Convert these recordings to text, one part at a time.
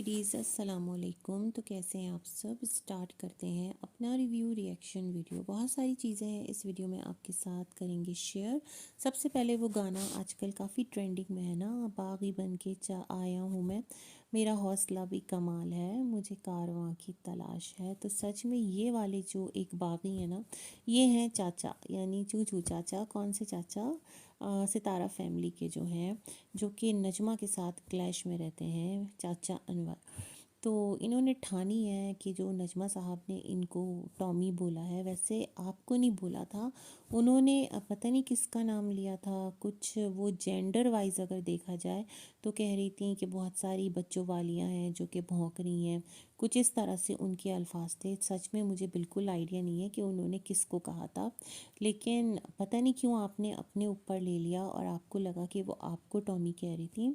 Ladies अस्सलाम वालेकुम। तो कैसे हैं आप सब। स्टार्ट करते हैं अपना रिव्यू रिएक्शन वीडियो। बहुत सारी चीज़ें हैं इस वीडियो में आपके साथ करेंगे शेयर। सबसे पहले वो गाना आजकल काफ़ी ट्रेंडिंग में है ना, बागी बन के आया हूँ मैं, मेरा हौसला भी कमाल है, मुझे कारवां की तलाश है। तो सच में ये वाले जो एक बागी है ना, ये हैं चाचा, यानी चूचू चाचा। कौन से चाचा? सितारा फैमिली के जो हैं, जो कि नजमा के साथ क्लैश में रहते हैं, चाचा अनवर। तो इन्होंने ठानी है कि जो नजमा साहब ने इनको टॉमी बोला है, वैसे आपको नहीं बोला था उन्होंने। पता नहीं किसका नाम लिया था, कुछ वो जेंडर वाइज अगर देखा जाए तो कह रही थी कि बहुत सारी बच्चों वालियाँ हैं जो कि भौंक रही हैं, कुछ इस तरह से उनके अल्फाज थे। सच में मुझे बिल्कुल आइडिया नहीं है कि उन्होंने किसको कहा था, लेकिन पता नहीं क्यों आपने अपने ऊपर ले लिया और आपको लगा कि वो आपको टॉमी कह रही थी।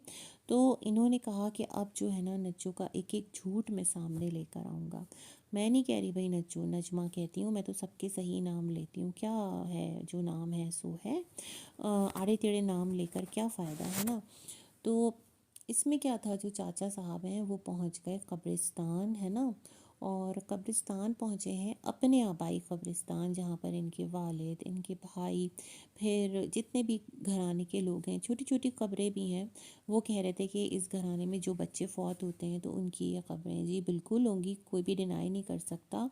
तो इन्होंने कहा कि अब जो है ना, नज्जो का एक एक झूठ मैं सामने लेकर आऊँगा। मैं नहीं कह रही भाई नज्जो, नजमा कहती हूँ मैं, तो सबके सही नाम लेती हूँ। क्या है, जो नाम है सो है। आड़े टेढ़े नाम लेकर क्या फ़ायदा, है ना। तो इसमें क्या था, जो चाचा साहब हैं वो पहुंच गए कब्रिस्तान, है ना। और कब्रिस्तान पहुंचे हैं, अपने आबाई कब्रिस्तान, जहाँ पर इनके वालिद, इनके भाई, फिर जितने भी घराने के लोग हैं, छोटी छोटी कब्रें भी हैं। वो कह रहे थे कि इस घराने में जो बच्चे फौत होते हैं तो उनकी ये कब्रें जी बिल्कुल होंगी, कोई भी डिनाई नहीं कर सकता।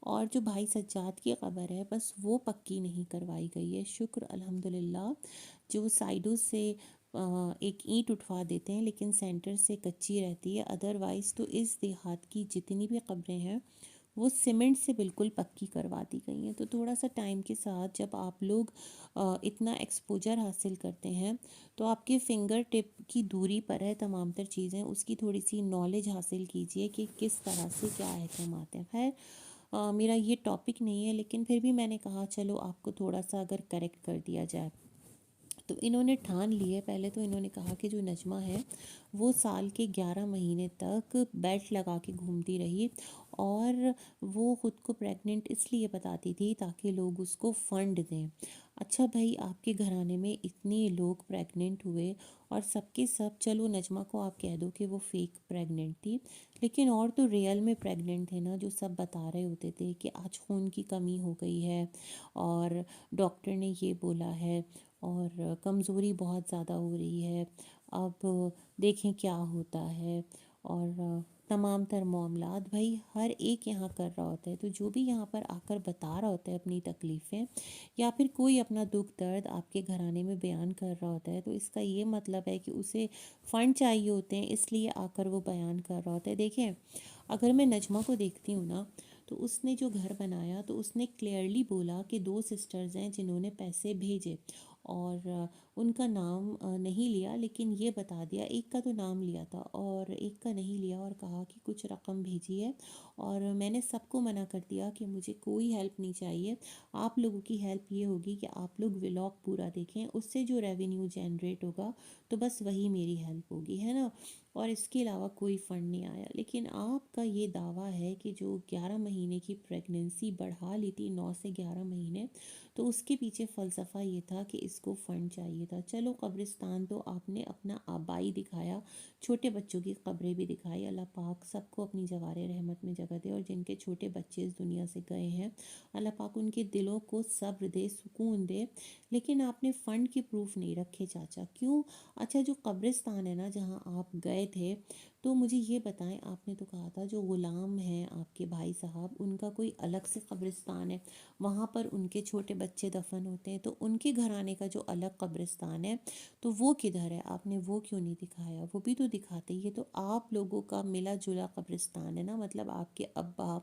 और जो भाई सज्जाद की कब्र है, बस वो पक्की नहीं करवाई गई है, शुक्र अल्हम्दुलिल्लाह। जो साइडों से एक ईंट उठवा देते हैं, लेकिन सेंटर से कच्ची रहती है। अदरवाइज़ तो इस देहात की जितनी भी कब्रें हैं वो सीमेंट से बिल्कुल पक्की करवा दी गई हैं। तो थोड़ा सा टाइम के साथ जब आप लोग इतना एक्सपोजर हासिल करते हैं, तो आपके फिंगर टिप की दूरी पर है तमाम तर चीज़ें, उसकी थोड़ी सी नॉलेज हासिल कीजिए कि किस तरह से क्या अहकाम आते हैं। खैर, मेरा ये टॉपिक नहीं है, लेकिन फिर भी मैंने कहा चलो आपको थोड़ा सा अगर करेक्ट कर दिया जाए। तो इन्होंने ठान लिए, पहले तो इन्होंने कहा कि जो नजमा है वो साल के 11 महीने तक बेल्ट लगा के घूमती रही, और वो ख़ुद को प्रेग्नेंट इसलिए बताती थी ताकि लोग उसको फ़ंड दें। अच्छा भाई, आपके घराने में इतने लोग प्रेग्नेंट हुए और सबके सब, चलो नजमा को आप कह दो कि वो फेक प्रेग्नेंट थी, लेकिन और तो रियल में प्रेग्नेंट थे ना, जो सब बता रहे होते थे कि आज खून की कमी हो गई है और डॉक्टर ने ये बोला है और कमज़ोरी बहुत ज़्यादा हो रही है, अब देखें क्या होता है। और तमाम तर मामलात भाई हर एक यहाँ कर रहा होता है। तो जो भी यहाँ पर आकर बता रहा होता है अपनी तकलीफ़ें, या फिर कोई अपना दुख दर्द आपके घराने में बयान कर रहा होता है, तो इसका ये मतलब है कि उसे फ़ंड चाहिए होते हैं, इसलिए आकर वो बयान कर रहा होता है। देखें, अगर मैं नजमा को देखती हूँ ना, तो उसने जो घर बनाया तो उसने क्लियरली बोला कि दो सिस्टर्स हैं जिन्होंने पैसे भेजे, और उनका नाम नहीं लिया, लेकिन ये बता दिया, एक का तो नाम लिया था और एक का नहीं लिया, और कहा कि कुछ रकम भेजी है। और मैंने सबको मना कर दिया कि मुझे कोई हेल्प नहीं चाहिए, आप लोगों की हेल्प ये होगी कि आप लोग व्लॉग पूरा देखें, उससे जो रेवेन्यू जनरेट होगा तो बस वही मेरी हेल्प होगी, है ना। और इसके अलावा कोई फ़ंड नहीं आया। लेकिन आपका ये दावा है कि जो 11 महीने की प्रेगनेंसी बढ़ा ली थी, 9 से 11 महीने, तो उसके पीछे फ़लसफ़ा ये था कि इसको फ़ंड चाहिए था। चलो, कब्रिस्तान तो आपने अपना आबाई दिखाया, छोटे बच्चों की कब्रें भी दिखाई। अल्लाह पाक सबको अपनी जवार रहमत में जगह दे, और जिनके छोटे बच्चे इस दुनिया से गए हैं, अल्लाह पाक उनके दिलों को सब्र दे, सुकून दे। लेकिन आपने फ़ंड के प्रूफ नहीं रखे चाचा, क्यों? अच्छा, जो कब्रिस्तान है ना जहाँ आप गए थे, तो मुझे ये बताएं, आपने तो कहा था जो ग़ुलाम हैं आपके भाई साहब, उनका कोई अलग से कब्रिस्तान है, वहाँ पर उनके छोटे बच्चे दफन होते हैं, तो उनके घराने का जो अलग कब्रिस्तान है तो वो किधर है? आपने वो क्यों नहीं दिखाया? वो भी तो दिखाते। ये तो आप लोगों का मिला जुला कब्रिस्तान है ना, मतलब आपके अब्बा,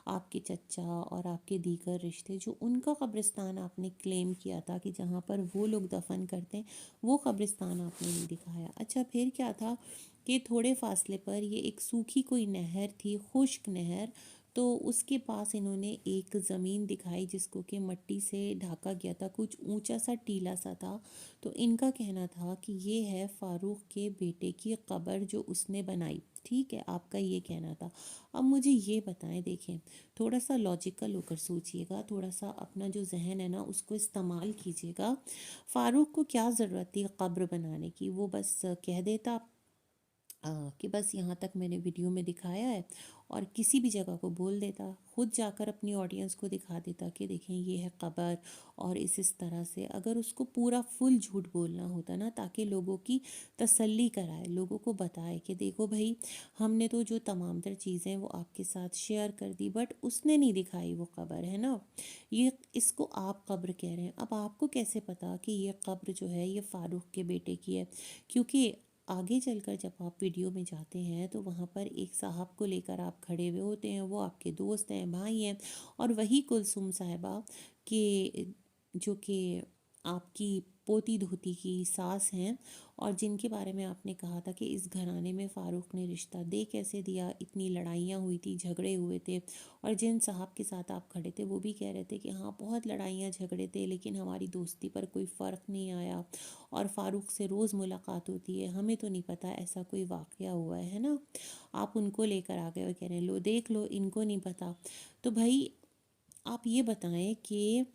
आपके चचा और आपके दीगर रिश्ते, जो उनका कब्रिस्तान आपने क्लेम किया था कि जहाँ पर वो लोग दफन करते हैं, वो कब्रिस्तान आपने नहीं दिखाया। अच्छा, फिर क्या था कि थोड़े फासले पर ये एक सूखी कोई नहर थी, खुश्क नहर, तो उसके पास इन्होंने एक ज़मीन दिखाई जिसको कि मिट्टी से ढका गया था, कुछ ऊंचा सा टीला सा था। तो इनका कहना था कि ये है फ़ारूक के बेटे की कब्र जो उसने बनाई। ठीक है, आपका ये कहना था। अब मुझे ये बताएं, देखें, थोड़ा सा लॉजिकल होकर सोचिएगा, थोड़ा सा अपना जो जहन है ना उसको इस्तेमाल कीजिएगा। फ़ारूक को क्या ज़रूरत थी कब्र बनाने की? वो बस कह देता कि बस यहाँ तक मैंने वीडियो में दिखाया है, और किसी भी जगह को बोल देता, खुद जाकर अपनी ऑडियंस को दिखा देता कि देखें ये है खबर, और इस तरह से अगर उसको पूरा फुल झूठ बोलना होता ना, ताकि लोगों की तसल्ली कराए, लोगों को बताए कि देखो भाई, हमने तो जो तमाम तर चीज़ें वो आपके साथ शेयर कर दी, बट उसने नहीं दिखाई वो खबर, है ना। ये इसको आप कब्र कह रहे हैं। अब आपको कैसे पता कि ये कब्र जो है ये फ़ारूक के बेटे की है? क्योंकि आगे चलकर जब आप वीडियो में जाते हैं तो वहाँ पर एक साहब को लेकर आप खड़े हुए होते हैं, वो आपके दोस्त हैं, भाई हैं, और वही कुलसुम साहिबा के जो कि आपकी पोती धोती की सास हैं, और जिनके बारे में आपने कहा था कि इस घराने में फ़ारूक ने रिश्ता दे कैसे दिया, इतनी लड़ाइयाँ हुई थी, झगड़े हुए थे, और जिन साहब के साथ आप खड़े थे वो भी कह रहे थे कि हाँ बहुत लड़ाइयाँ झगड़े थे, लेकिन हमारी दोस्ती पर कोई फ़र्क नहीं आया, और फ़ारूक से रोज़ मुलाकात होती है, हमें तो नहीं पता ऐसा कोई वाक़या हुआ है ना। आप उनको लेकर आ गए और कह रहे हैं लो देख लो, इनको नहीं पता। तो भाई आप ये बताएं कि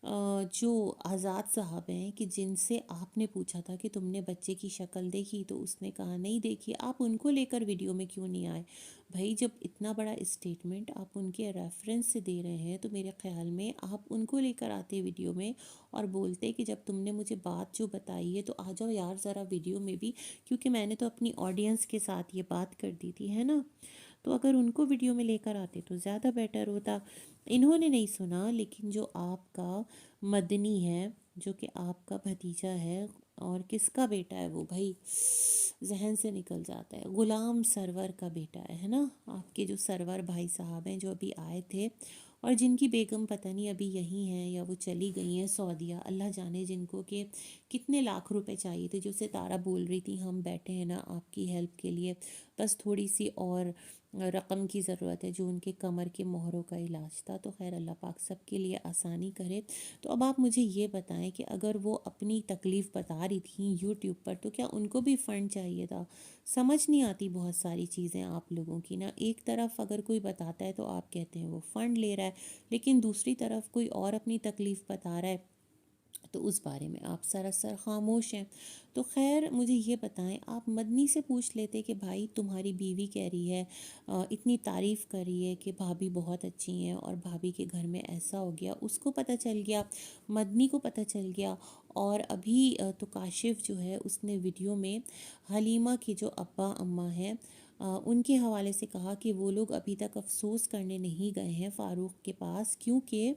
जो आज़ाद साहब हैं, कि जिनसे आपने पूछा था कि तुमने बच्चे की शक्ल देखी, तो उसने कहा नहीं देखी, आप उनको लेकर वीडियो में क्यों नहीं आए? भाई जब इतना बड़ा स्टेटमेंट आप उनके रेफरेंस से दे रहे हैं, तो मेरे ख्याल में आप उनको लेकर आते वीडियो में और बोलते कि जब तुमने मुझे बात जो बताई है तो आ जाओ यार ज़रा वीडियो में भी, क्योंकि मैंने तो अपनी ऑडियंस के साथ ये बात कर दी थी, है ना। तो अगर उनको वीडियो में लेकर आते तो ज़्यादा बेटर होता। इन्होंने नहीं सुना, लेकिन जो आपका मदनी है, जो कि आपका भतीजा है, और किसका बेटा है वो भाई, जहन से निकल जाता है, गुलाम सरवर का बेटा है ना। आपके जो सरवर भाई साहब हैं जो अभी आए थे, और जिनकी बेगम पता नहीं अभी यहीं हैं या वो चली गई हैं सऊदीया, अल्लाह जाने, जिनको कि कितने लाख रुपए चाहिए थे, जो सितारा बोल रही थी हम बैठे हैं ना आपकी हेल्प के लिए, बस थोड़ी सी और रकम की ज़रूरत है, जो उनके कमर के मोहरों का इलाज था। तो खैर अल्लाह पाक सबके लिए आसानी करे। तो अब आप मुझे ये बताएं कि अगर वो अपनी तकलीफ़ बता रही थी यूट्यूब पर, तो क्या उनको भी फ़ंड चाहिए था? समझ नहीं आती बहुत सारी चीज़ें आप लोगों की ना। एक तरफ अगर कोई बताता है तो आप कहते हैं वो फ़ंड ले रहा है, लेकिन दूसरी तरफ कोई और अपनी तकलीफ़ बता रहा है तो उस बारे में आप सरासर खामोश हैं। तो खैर मुझे ये बताएं, आप मदनी से पूछ लेते कि भाई तुम्हारी बीवी कह रही है, इतनी तारीफ़ कर रही है कि भाभी बहुत अच्छी हैं, और भाभी के घर में ऐसा हो गया, उसको पता चल गया, मदनी को पता चल गया। और अभी तो काशिफ जो है उसने वीडियो में हलीमा की जो अब्बा अम्मा हैं, उनके हवाले से कहा कि वो लोग अभी तक अफसोस करने नहीं गए हैं फ़ारूक के पास, क्योंकि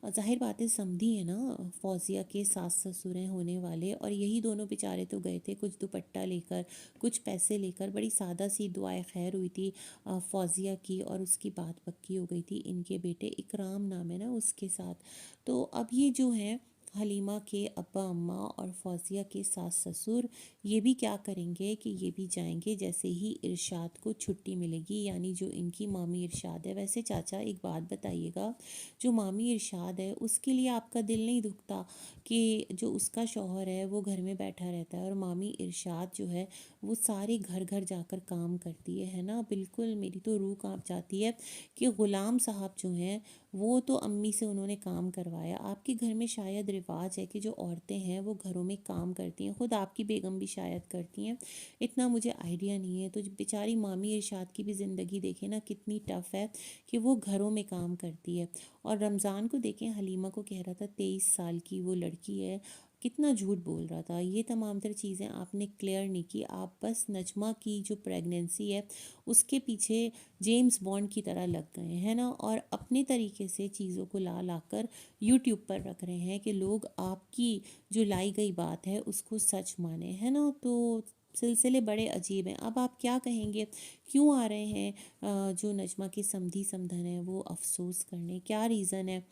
ज़ाहिर बात है समधी है ना, फौजिया के सास ससुर हैं होने वाले, और यही दोनों बेचारे तो गए थे कुछ दुपट्टा लेकर, कुछ पैसे लेकर, बड़ी सादा सी दुआए खैर हुई थी फौजिया की, और उसकी बात पक्की हो गई थी। इनके बेटे इकराम नाम है ना उसके साथ। तो अब ये जो है हलीमा के अब्बा अम्मा और फौजिया के सास ससुर, ये भी क्या करेंगे कि ये भी जाएंगे जैसे ही इरशाद को छुट्टी मिलेगी, यानी जो इनकी मामी इरशाद है। वैसे चाचा एक बात बताइएगा, जो मामी इरशाद है उसके लिए आपका दिल नहीं दुखता कि जो उसका शौहर है वो घर में बैठा रहता है, और मामी इरशाद जो है वो सारे घर घर जाकर काम करती है ना। बिल्कुल मेरी तो रूह कांप जाती है कि ग़ुलाम साहब जो हैं वो तो अम्मी से उन्होंने काम करवाया। आपके घर में शायद रिवाज है कि जो औरतें हैं वो घरों में काम करती हैं, खुद आपकी बेगम भी शायद करती हैं, इतना मुझे आइडिया नहीं है। तो बेचारी मामी इरशाद की भी ज़िंदगी देखें ना कितनी टफ़ है कि वो घरों में काम करती है। और रमज़ान को देखें, हलीमा को कह रहा था 23 साल की वो लड़की है, कितना झूठ बोल रहा था। ये तमाम तर चीज़ें आपने क्लियर नहीं की, आप बस नजमा की जो प्रेगनेंसी है उसके पीछे जेम्स बॉन्ड की तरह लग गए हैं ना, और अपने तरीके से चीज़ों को ला ला कर यूट्यूब पर रख रहे हैं कि लोग आपकी जो लाई गई बात है उसको सच माने, है ना। तो सिलसिले बड़े अजीब हैं। अब आप क्या कहेंगे, क्यों आ रहे हैं जो नजमा के समधी समधन है वो अफसोस करने? क्या रीज़न है?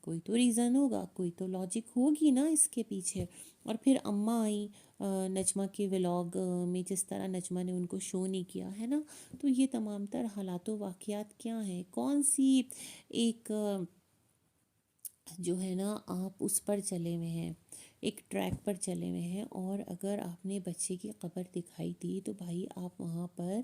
कोई तो रीज़न होगा, कोई तो लॉजिक होगी ना इसके पीछे। और फिर अम्मा आई नजमा के व्लॉग में, जिस तरह नजमा ने उनको शो नहीं किया है ना। तो ये तमाम तर हालातों वाक़यात क्या हैं, कौन सी एक जो है ना आप उस पर चले हुए हैं, एक ट्रैक पर चले हुए हैं। और अगर आपने बच्चे की कब्र दिखाई थी तो भाई आप वहाँ पर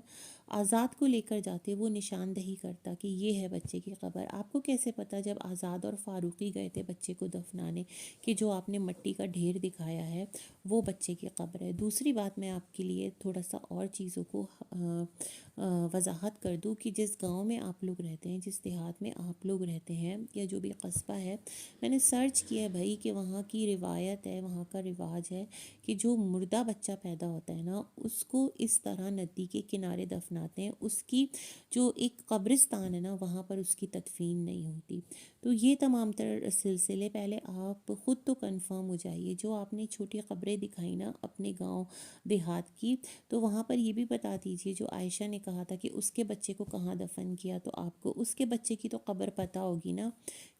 आज़ाद को लेकर जाते, वो निशानदही करता कि ये है बच्चे की कब्र। आपको कैसे पता जब आज़ाद और फ़ारूकी गए थे बच्चे को दफनाने कि जो आपने मिट्टी का ढेर दिखाया है वो बच्चे की कब्र है? दूसरी बात, मैं आपके लिए थोड़ा सा और चीज़ों को वजाहत कर दूं कि जिस गांव में आप लोग रहते हैं, जिस देहात में आप लोग रहते हैं, या जो भी कस्बा है, मैंने सर्च किया है भाई कि वहाँ की रिवायत है, वहाँ का रिवाज है कि जो मुर्दा बच्चा पैदा होता है ना, उसको इस तरह नदी के किनारे दफनाते हैं। उसकी जो एक कब्रिस्तान है ना, वहाँ पर उसकी तदफीन नहीं होती। तो ये तमाम तर सिलसिले, पहले आप ख़ुद तो कंफर्म हो जाइए। जो आपने छोटी कब्रें दिखाई ना अपने गांव देहात की, तो वहाँ पर ये भी बता दीजिए, जो आयशा ने कहा था कि उसके बच्चे को कहाँ दफन किया, तो आपको उसके बच्चे की तो कब्र पता होगी ना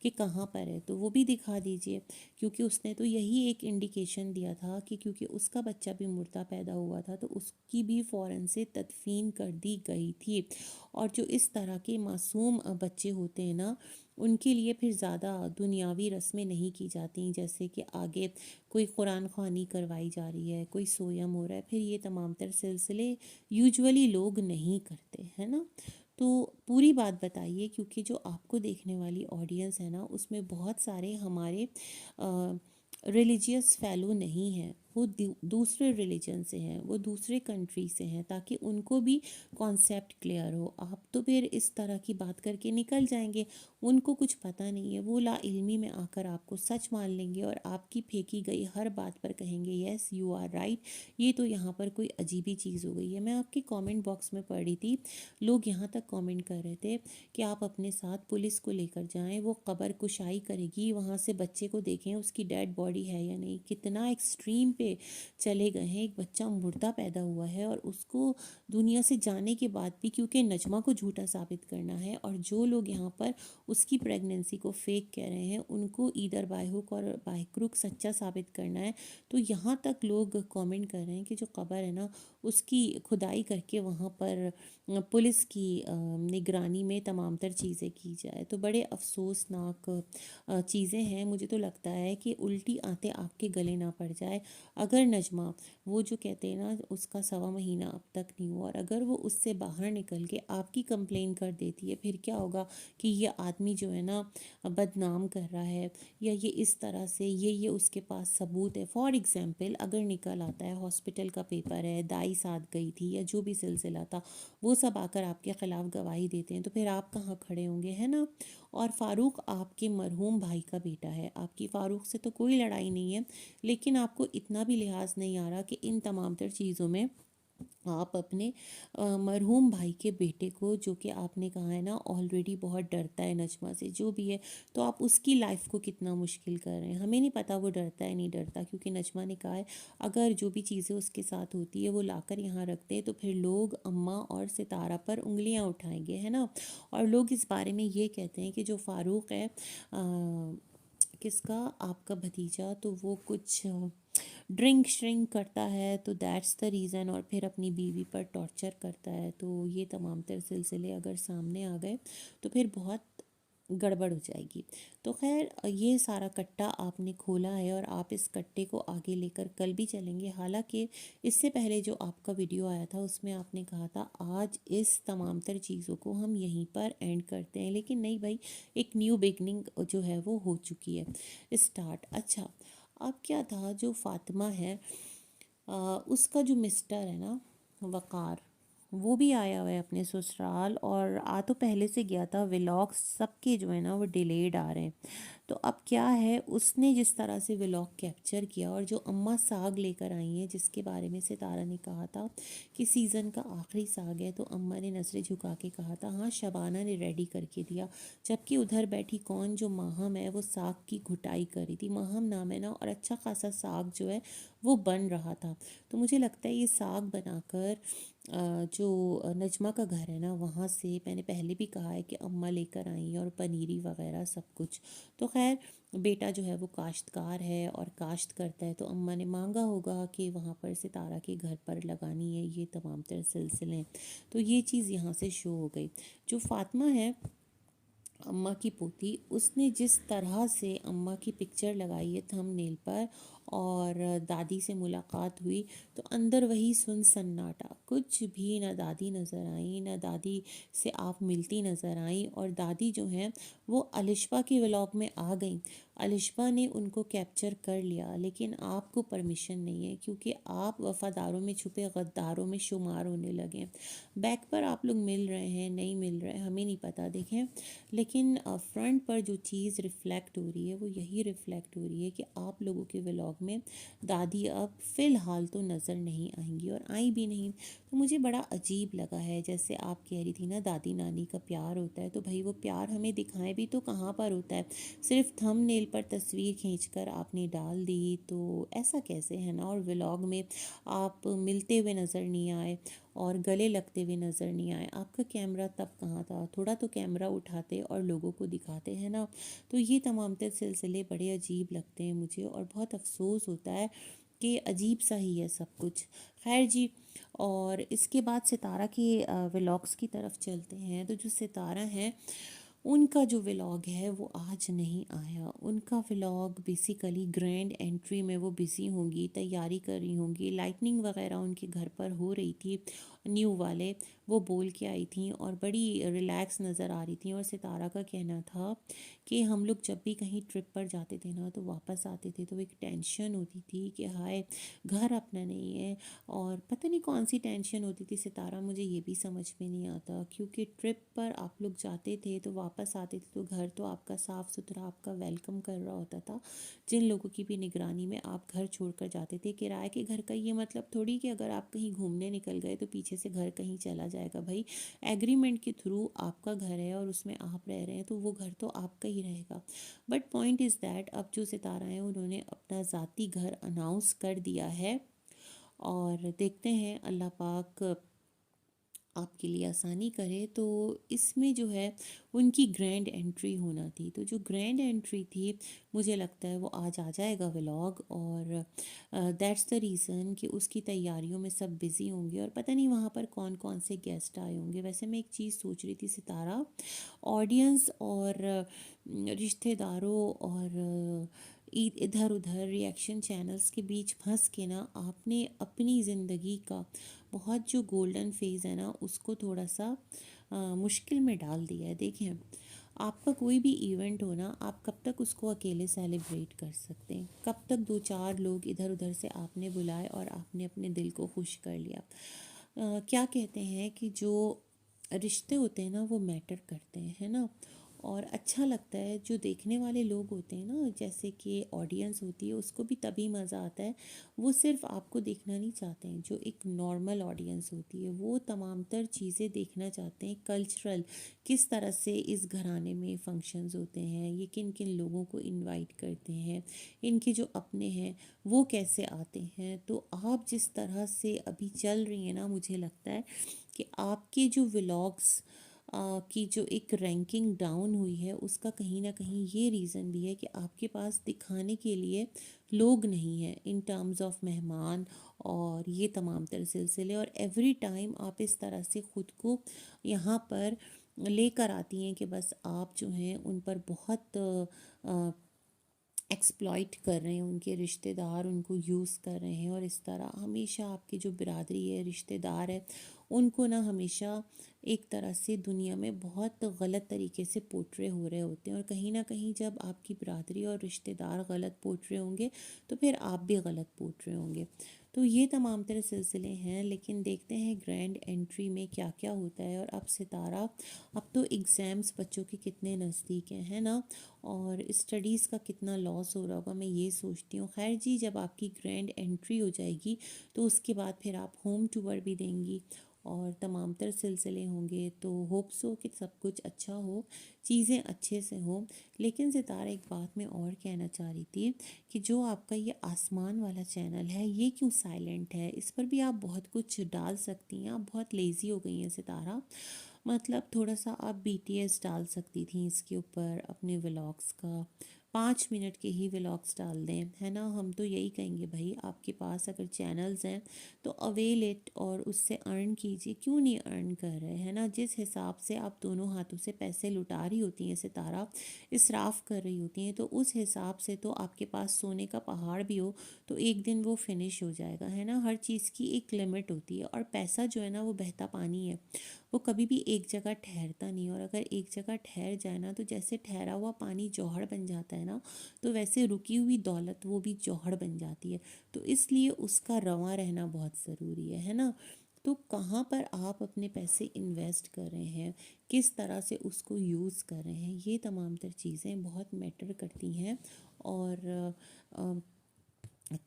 कि कहाँ पर है, तो वो भी दिखा दीजिए। क्योंकि उसने तो यही एक इंडिकेशन दिया था कि क्योंकि उसका बच्चा भी मुर्दा पैदा हुआ था, तो उसकी भी फ़ौरन से तदफीन कर दी गई थी। और जो इस तरह के मासूम बच्चे होते हैं ना, उनके लिए फिर ज़्यादा दुनियावी रस्में नहीं की जाती, जैसे कि आगे कोई कुरान ख़्वानी करवाई जा रही है, कोई सोयम हो रहा है, फिर ये तमाम तर सिलसिले यूजुअली लोग नहीं करते, है ना। तो पूरी बात बताइए, क्योंकि जो आपको देखने वाली ऑडियंस है ना, उसमें बहुत सारे हमारे रिलीजियस फैलो नहीं हैं, वो दूसरे रिलीजन से हैं, वो दूसरे कंट्री से हैं, ताकि उनको भी कॉन्सेप्ट क्लियर हो। आप तो फिर इस तरह की बात करके निकल जाएंगे, उनको कुछ पता नहीं है, वो ला इल्मी में आकर आपको सच मान लेंगे और आपकी फेंकी गई हर बात पर कहेंगे यस यू आर राइट। ये तो यहाँ पर कोई अजीबी चीज़ हो गई है। मैं आपके कमेंट बॉक्स में पढ़ रही थी, लोग यहाँ तक कमेंट कर रहे थे कि आप अपने साथ पुलिस को लेकर जाएं, वो कब्र कुशाई करेगी, वहाँ से बच्चे को देखें उसकी डेड बॉडी है या नहीं। कितना एक्सट्रीम पे चले गए हैं। एक बच्चा मुर्दा पैदा हुआ है और उसको दुनिया से जाने के बाद भी, क्योंकि नजमा को झूठा साबित करना है, और जो लोग यहाँ पर उसकी प्रेगनेंसी को फेक कह रहे हैं, उनको ईदर बाय हुक और बाय क्रुक सच्चा साबित करना है। तो यहाँ तक लोग कमेंट कर रहे हैं कि जो कब्र है ना, उसकी खुदाई करके वहाँ पर पुलिस की निगरानी में तमाम तर चीज़ें की जाए। तो बड़े अफसोसनाक चीज़ें हैं। मुझे तो लगता है कि उल्टी आते आपके गले ना पड़ जाए। अगर नजमा, वो जो कहते हैं ना, उसका 1.25 महीना अब तक नहीं हुआ, और अगर वो उससे बाहर निकल के आपकी कंप्लेन कर देती है, फिर क्या होगा कि ये आदमी जो है ना बदनाम कर रहा है, या ये इस तरह से ये उसके पास सबूत है। फॉर एग्जांपल, अगर निकल आता है हॉस्पिटल का पेपर है, दाई साथ गई थी, या जो भी सिलसिला था, वो सब आकर आपके ख़िलाफ़ गवाही देते हैं, तो फिर आप कहाँ खड़े होंगे, है ना। और फ़ारूक आपके मरहूम भाई का बेटा है, आपकी फ़ारूक से तो कोई लड़ाई नहीं है, लेकिन आपको इतना भी लिहाज नहीं आ रहा कि इन तमाम तर चीज़ों में आप अपने मरहूम भाई के बेटे को, जो कि आपने कहा है ना ऑलरेडी बहुत डरता है नजमा से, जो भी है, तो आप उसकी लाइफ को कितना मुश्किल कर रहे हैं। हमें नहीं पता वो डरता है नहीं डरता, क्योंकि नजमा ने कहा है अगर जो भी चीज़ें उसके साथ होती है वो लाकर यहाँ रखते हैं, तो फिर लोग अम्मा और सितारा पर उंगलियाँ उठाएंगे, है ना। और लोग इस बारे में ये कहते हैं कि जो फ़ारूक है, किसका, आपका भतीजा, तो वो कुछ ड्रिंक श्रिंक करता है, तो दैट्स द रीज़न, और फिर अपनी बीवी पर टॉर्चर करता है। तो ये तमाम तर सिलसिले अगर सामने आ गए तो फिर बहुत गड़बड़ हो जाएगी। तो खैर, ये सारा कट्टा आपने खोला है और आप इस कट्टे को आगे लेकर कल भी चलेंगे। हालांकि इससे पहले जो आपका वीडियो आया था उसमें आपने कहा था आज इस तमाम तर चीज़ों को हम यहीं पर एंड करते हैं, लेकिन नहीं भाई, एक न्यू बिगनिंग जो है वो हो चुकी है स्टार्ट। अच्छा, अब क्या था, जो फातिमा है, उसका जो मिस्टर है ना वक़ार, वो भी आया हुआ है अपने ससुराल, और आ तो पहले से गया था। व्लॉग्स सबके जो है ना वो डिलेड आ रहे हैं। तो अब क्या है, उसने जिस तरह से व्लॉग कैप्चर किया, और जो अम्मा साग लेकर आई हैं, जिसके बारे में सितारा ने कहा था कि सीज़न का आखिरी साग है, तो अम्मा ने नज़रें झुका के कहा था हाँ शबाना ने रेडी करके दिया, जबकि उधर बैठी कौन, जो माहम है, वो साग की घुटाई कर रही थी। माहम नाम है ना, और अच्छा खासा साग जो है वो बन रहा था। तो मुझे लगता है ये साग बनाकर जो नजमा का घर है ना, वहाँ से, मैंने पहले भी कहा है कि अम्मा लेकर आई, और पनीरी वगैरह सब कुछ। तो खैर, बेटा जो है वो काश्तकार है और काश्त करता है, तो अम्मा ने मांगा होगा कि वहाँ पर सितारा के घर पर लगानी है, ये तमाम तर सिलसिले। तो ये चीज़ यहाँ से शो हो गई। जो फातिमा है, अम्मा की पोती, उसने जिस तरह से अम्मा की पिक्चर लगाई है थंबनेल पर और दादी से मुलाकात हुई, तो अंदर वही सुन सन्नाटा, कुछ भी ना दादी नज़र आई, ना दादी से आप मिलती नज़र आई। और दादी जो हैं वो अलिशबा के व्लॉग में आ गई, अलिशबा ने उनको कैप्चर कर लिया, लेकिन आपको परमिशन नहीं है क्योंकि आप वफ़ादारों में छुपे गद्दारों में शुमार होने लगे। बैक पर आप लोग मिल रहे हैं, नहीं मिल रहे हमें नहीं पता, देखें, लेकिन फ्रंट पर जो चीज़ रिफ़्लेक्ट हो रही है वो यही रिफ़्लेक्ट हो रही है कि आप लोगों के व्लॉग में दादी अब फ़िलहाल तो नज़र नहीं आएंगी और आई भी नहीं। तो मुझे बड़ा अजीब लगा है, जैसे आप कह रही थी ना दादी नानी का प्यार होता है, तो भाई वो प्यार हमें दिखाएं भी तो कहाँ पर होता है। सिर्फ थंबनेल पर तस्वीर खींचकर आपने डाल दी, तो ऐसा कैसे है ना। और व्लॉग में आप मिलते हुए नज़र नहीं आए और गले लगते हुए नज़र नहीं आए। आपका कैमरा तब कहाँ था, थोड़ा तो कैमरा उठाते और लोगों को दिखाते हैं ना। तो ये तमाम तर सिलसिले बड़े अजीब लगते हैं मुझे और बहुत अफसोस होता है कि अजीब सा ही है सब कुछ। खैर जी, और इसके बाद सितारा के व्लॉग्स की तरफ चलते हैं। तो जो सितारा हैं उनका जो व्लॉग है वो आज नहीं आया। उनका व्लॉग बेसिकली ग्रैंड एंट्री में वो बिज़ी होंगी, तैयारी कर रही होंगी, लाइटनिंग वगैरह उनके घर पर हो रही थी, न्यू वाले वो बोल के आई थी और बड़ी रिलैक्स नज़र आ रही थी। और सितारा का कहना था कि हम लोग जब भी कहीं ट्रिप पर जाते थे ना तो वापस आते थे तो एक टेंशन होती थी कि हाय घर अपना नहीं है, और पता नहीं कौन सी टेंशन होती थी सितारा, मुझे ये भी समझ में नहीं आता। क्योंकि ट्रिप पर आप लोग जाते थे तो वापस आते थे तो घर तो आपका साफ़ सुथरा आपका वेलकम कर रहा होता था, जिन लोगों की भी निगरानी में आप घर छोड़कर जाते थे। किराए के घर का ये मतलब थोड़ी कि अगर आप कहीं घूमने निकल गए तो पीछे से घर कहीं चला जाएगा। भाई एग्रीमेंट के थ्रू आपका घर है और उसमें आप रह रहे हैं तो वो घर तो आपका ही रहेगा। बट पॉइंट इज़ दैट अब जो सितारा हैं उन्होंने अपना ज़ाती घर अनाउंस कर दिया है और देखते हैं अल्लाह पाक आपके लिए आसानी करे। तो इसमें जो है उनकी ग्रैंड एंट्री होना थी, तो जो ग्रैंड एंट्री थी मुझे लगता है वो आज आ जाएगा व्लॉग। और दैट्स द रीज़न कि उसकी तैयारियों में सब बिज़ी होंगे और पता नहीं वहाँ पर कौन कौन से गेस्ट आए होंगे। वैसे मैं एक चीज़ सोच रही थी सितारा, ऑडियंस और रिश्तेदारों और इधर उधर रिएक्शन चैनल्स के बीच फंस के ना आपने अपनी ज़िंदगी का बहुत जो गोल्डन फेज़ है ना उसको थोड़ा सा मुश्किल में डाल दिया है। देखें, आपका कोई भी इवेंट हो ना, आप कब तक उसको अकेले सेलिब्रेट कर सकते हैं, कब तक दो चार लोग इधर उधर से आपने बुलाए और आपने अपने दिल को खुश कर लिया। क्या कहते हैं कि जो रिश्ते होते हैं ना वो मैटर करते हैं, है ना। और अच्छा लगता है जो देखने वाले लोग होते हैं ना, जैसे कि ऑडियंस होती है, उसको भी तभी मज़ा आता है। वो सिर्फ आपको देखना नहीं चाहते हैं, जो एक नॉर्मल ऑडियंस होती है वो तमाम तर चीज़ें देखना चाहते हैं। कल्चरल किस तरह से इस घराने में फंक्शंस होते हैं, ये किन किन लोगों को इनवाइट करते हैं, इनके जो अपने हैं वो कैसे आते हैं। तो आप जिस तरह से अभी चल रही हैं ना, मुझे लगता है कि आपके जो व्लॉग्स की जो एक रैंकिंग डाउन हुई है उसका कहीं ना कहीं ये रीज़न भी है कि आपके पास दिखाने के लिए लोग नहीं हैं इन टर्म्स ऑफ मेहमान और ये तमाम तर सिलसिले। और एवरी टाइम आप इस तरह से ख़ुद को यहाँ पर लेकर आती हैं कि बस आप जो हैं उन पर बहुत एक्सप्लॉइट कर रहे हैं, उनके रिश्तेदार उनको यूज़ कर रहे हैं। और इस तरह हमेशा आपकी जो बिरादरी है, रिश्तेदार है, उनको ना हमेशा एक तरह से दुनिया में बहुत गलत तरीके से पोर्ट्रे हो रहे होते हैं। और कहीं ना कहीं जब आपकी बिरादरी और रिश्तेदार गलत पोर्ट्रे होंगे तो फिर आप भी गलत पोर्ट्रे होंगे। तो ये तमाम तरह सिलसिले हैं, लेकिन देखते हैं ग्रैंड एंट्री में क्या क्या होता है। और अब सितारा, अब तो एग्ज़ाम्स बच्चों के कितने नज़दीक हैं, है ना, और स्टडीज़ का कितना लॉस हो रहा होगा, मैं ये सोचती हूँ। खैर जी, जब आपकी ग्रैंड एंट्री हो जाएगी तो उसके बाद फिर आप होम टूर भी देंगी और तमाम तर सिलसिले होंगे। तो होप सो कि सब कुछ अच्छा हो, चीज़ें अच्छे से हों। लेकिन सितारा, एक बात मैं और कहना चाह रही थी कि जो आपका ये आसमान वाला चैनल है ये क्यों साइलेंट है, इस पर भी आप बहुत कुछ डाल सकती हैं। आप बहुत लेज़ी हो गई हैं सितारा, मतलब थोड़ा सा आप बीटीएस डाल सकती थी इसके ऊपर अपने व्लॉग्स का, 5 मिनट के ही व्लॉग्स डाल दें, है ना। हम तो यही कहेंगे भाई, आपके पास अगर चैनल्स हैं तो अवेल इट और उससे अर्न कीजिए, क्यों नहीं अर्न कर रहे हैं ना। जिस हिसाब से आप दोनों हाथों से पैसे लुटा रही होती हैं सितारा, इसराफ कर रही होती हैं, तो उस हिसाब से तो आपके पास सोने का पहाड़ भी हो तो एक दिन वो फिनिश हो जाएगा, है ना। हर चीज़ की एक लिमिट होती है, और पैसा जो है ना वो बहता पानी है, वो कभी भी एक जगह ठहरता नहीं। और अगर एक जगह ठहर जाए ना, तो जैसे ठहरा हुआ पानी जौहर बन जाता है ना, तो वैसे रुकी हुई दौलत वो भी जौहर बन जाती है। तो इसलिए उसका रवां रहना बहुत ज़रूरी है ना। तो कहाँ पर आप अपने पैसे इन्वेस्ट कर रहे हैं, किस तरह से उसको यूज़ कर रहे हैं, ये तमाम तर चीज़ें बहुत मैटर करती हैं। और अ,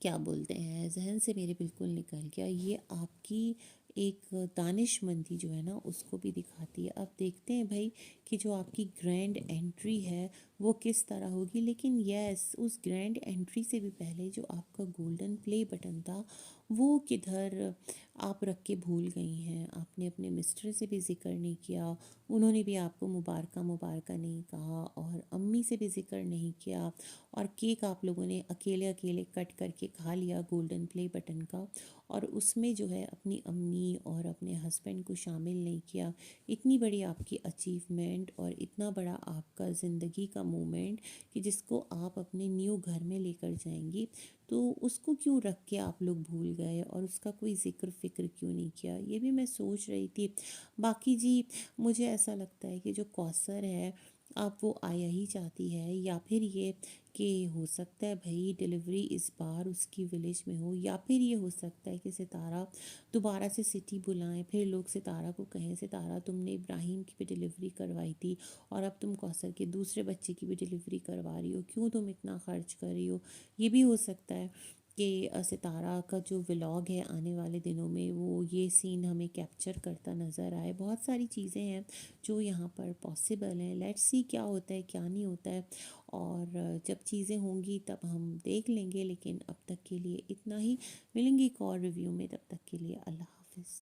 क्या बोलते हैं, जहन से मेरे बिल्कुल निकल गया, ये आपकी एक दानिशमंदी जो है ना उसको भी दिखाती है। अब देखते हैं भाई कि जो आपकी ग्रैंड एंट्री है वो किस तरह होगी। लेकिन यस, उस ग्रैंड एंट्री से भी पहले जो आपका गोल्डन प्ले बटन था वो किधर आप रख के भूल गई हैं। आपने अपने मिस्टर से भी ज़िक्र नहीं किया, उन्होंने भी आपको मुबारका मुबारका नहीं कहा, और अम्मी से भी ज़िक्र नहीं किया, और केक आप लोगों ने अकेले अकेले कट करके खा लिया गोल्डन प्ले बटन का, और उसमें जो है अपनी अम्मी और अपने हस्बैंड को शामिल नहीं किया। इतनी बड़ी आपकी अचीवमेंट और इतना बड़ा आपका ज़िंदगी का मोमेंट कि जिसको आप अपने न्यू घर में लेकर जाएंगी, तो उसको क्यों रख के आप लोग भूल गए, और उसका कोई ज़िक्र फ़िक्र क्यों नहीं किया, ये भी मैं सोच रही थी। बाकी जी, मुझे ऐसा लगता है कि जो कौसर है, आप वो आया ही चाहती है, या फिर ये कि हो सकता है भाई डिलीवरी इस बार उसकी विलेज में हो, या फिर ये हो सकता है कि सितारा दोबारा से सिटी बुलाएं, फिर लोग सितारा को कहें सितारा तुमने इब्राहिम की भी डिलीवरी करवाई थी और अब तुम कौसर के दूसरे बच्चे की भी डिलीवरी करवा रही हो, क्यों तुम इतना खर्च कर रही हो। ये भी हो सकता है कि सितारा का जो व्लॉग है आने वाले दिनों में वो ये सीन हमें कैप्चर करता नज़र आए। बहुत सारी चीज़ें हैं जो यहाँ पर पॉसिबल हैं। लेट्स सी क्या होता है क्या नहीं होता है, और जब चीज़ें होंगी तब हम देख लेंगे। लेकिन अब तक के लिए इतना ही, मिलेंगे एक और रिव्यू में, तब तक के लिए अल्लाह हाफिज़।